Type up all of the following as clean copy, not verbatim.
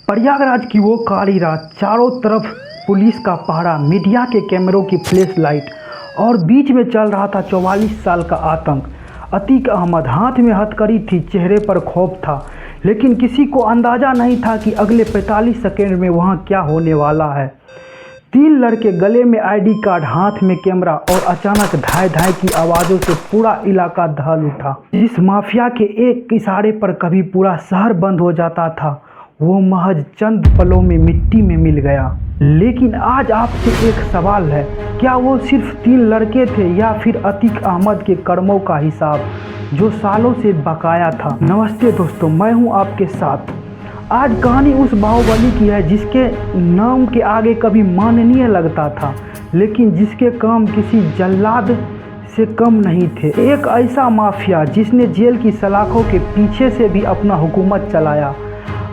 प्रयागराज की वो काली रात, चारों तरफ पुलिस का पहरा, मीडिया के कैमरों की फ्लैश लाइट और बीच में चल रहा था 44 साल का आतंक। अतीक अहमद, हाथ में हथकड़ी थी, चेहरे पर खौफ था, लेकिन किसी को अंदाज़ा नहीं था कि अगले 45 सेकंड में वहाँ क्या होने वाला है। 3 लड़के, गले में आईडी कार्ड, हाथ में कैमरा, और अचानक धाय धाय की आवाज़ों से पूरा इलाका दहल उठा। जिस माफिया के एक इशारे पर कभी पूरा शहर बंद हो जाता था, वो महज चंद पलों में मिट्टी में मिल गया। लेकिन आज आपसे एक सवाल है, क्या वो सिर्फ 3 लड़के थे या फिर अतीक अहमद के कर्मों का हिसाब जो सालों से बकाया था? नमस्ते दोस्तों, मैं हूं आपके साथ। आज कहानी उस बाहुबली की है जिसके नाम के आगे कभी माननीय लगता था, लेकिन जिसके काम किसी जल्लाद से कम नहीं थे। एक ऐसा माफिया जिसने जेल की सलाखों के पीछे से भी अपना हुकूमत चलाया।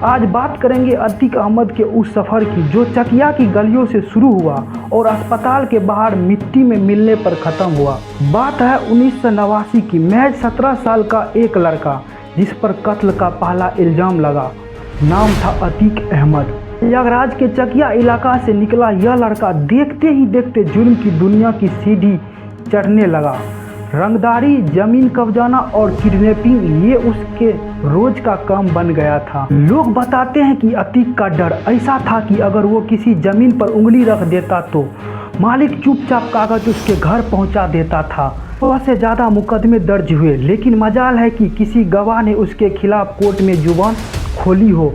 आज बात करेंगे अतीक अहमद के उस सफ़र की जो चकिया की गलियों से शुरू हुआ और अस्पताल के बाहर मिट्टी में मिलने पर ख़त्म हुआ। बात है 1989 की। महज 17 साल का एक लड़का जिस पर कत्ल का पहला इल्ज़ाम लगा, नाम था अतीक अहमद। प्रयागराज के चकिया इलाका से निकला यह लड़का देखते ही देखते जुर्म की दुनिया की सीढ़ी चढ़ने लगा। रंगदारी, जमीन कब्जाना और किडनैपिंग, ये उसके रोज का काम बन गया था। लोग बताते हैं कि अतीक का डर ऐसा था कि अगर वो किसी जमीन पर उंगली रख देता तो मालिक चुपचाप कागज उसके घर पहुंचा देता था। 100 से ज़्यादा मुकदमे दर्ज हुए, लेकिन मजाल है कि किसी गवाह ने उसके खिलाफ कोर्ट में जुबान खोली हो,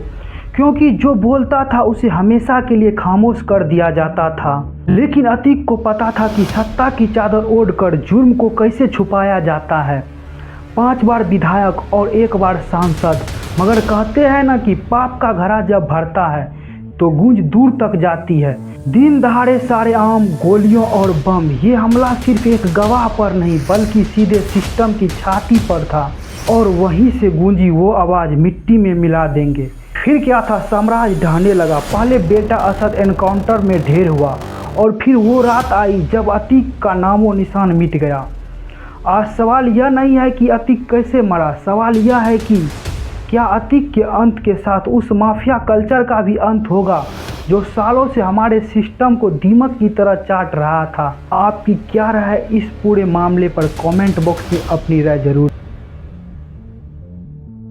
क्योंकि जो बोलता था उसे हमेशा के लिए खामोश कर दिया जाता था। लेकिन अतीक को पता था कि सत्ता की चादर ओढ़कर जुर्म को कैसे छुपाया जाता है। 5 बार विधायक और 1 बार सांसद, मगर कहते हैं ना कि पाप का घड़ा जब भरता है तो गूंज दूर तक जाती है। दिन दहाड़े सारे आम, गोलियों और बम, ये हमला सिर्फ एक गवाह पर नहीं बल्कि सीधे सिस्टम की छाती पर था, और वहीं से गूंजी वो आवाज़, मिट्टी में मिला देंगे। फिर क्या था, साम्राज्य ढहने लगा। पहले बेटा असद एनकाउंटर में ढेर हुआ, और फिर वो रात आई जब अतीक का नामो निशान मिट गया। आज सवाल यह नहीं है कि अतीक कैसे मरा, सवाल यह है कि क्या अतीक के अंत के साथ उस माफिया कल्चर का भी अंत होगा जो सालों से हमारे सिस्टम को दीमक की तरह चाट रहा था। आपकी क्या राय है इस पूरे मामले पर? कमेंट बॉक्स में अपनी राय जरूर